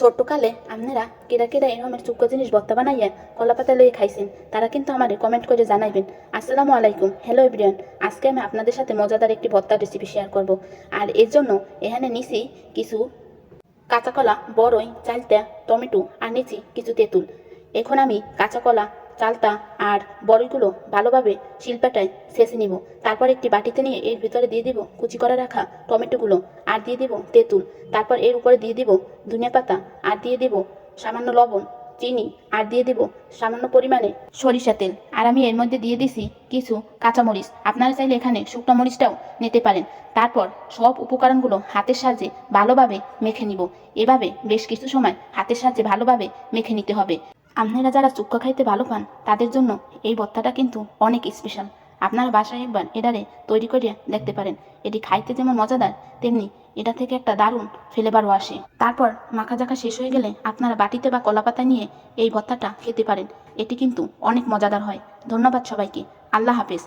ছোট্টকালে আপনারা কেডা কেডা এরকমের চুক্কো জিনিস ভর্তা বানাইয়া কলা পাতা লইয়ে খাইছেন তারা কিন্তু আমারে কমেন্ট করে জানাইবেন। আসসালামু আলাইকুম, হ্যালো এভরিওয়ান। আজকে আমি আপনাদের সাথে মজাদার একটি ভর্তার রেসিপি শেয়ার করব। আর এর জন্য এখানে নিছি কিছু কাঁচা কলা, বড়ই, চালতা, টমেটো আর নিচি কিছু তেঁতুল। এখন আমি কাঁচা কলা, চালতা আর বড়ইগুলো ভালোভাবে শিলপাটায় ছেঁচে নিব। তারপর একটি বাটিতে নিয়ে এর ভিতরে দিয়ে দিব কুচি করে রাখা টমেটোগুলো আর দিয়ে দিব তেঁতুল। তারপর এর উপরে দিয়ে দিব ধনিয়া পাতা আর দিয়ে দিব সামান্য লবণ, চিনি আর দিয়ে দিব সামান্য পরিমাণে সরিষা তেল। আর আমি এর মধ্যে দিয়ে দিছি কিছু কাঁচামরিচ, আপনারা চাইলে এখানে শুকনো মরিচটাও নিতে পারেন। তারপর সব উপকরণগুলো হাতের সাহায্যে ভালোভাবে মেখে নিব। এভাবে বেশ কিছু সময় হাতের সাহায্যে ভালোভাবে মেখে নিতে হবে। আপনারা যারা চুক্কা খাইতে ভালো পান তাদের জন্য এই ভর্তাটা কিন্তু অনেক স্পেশাল। আপনারা বাসায় একবার এটারে তৈরি করে দেখতে পারেন। এটি খাইতে যেমন মজাদার, তেমনি এটা থেকে একটা দারুণ ফ্লেভারও আসে। তারপর মাখা জাখা শেষ হয়ে গেলে আপনারা বাটিতে বা কলাপাতা নিয়ে এই ভর্তাটা খেতে পারেন। এটি কিন্তু অনেক মজাদার হয়। ধন্যবাদ সবাইকে। আল্লাহ হাফেজ।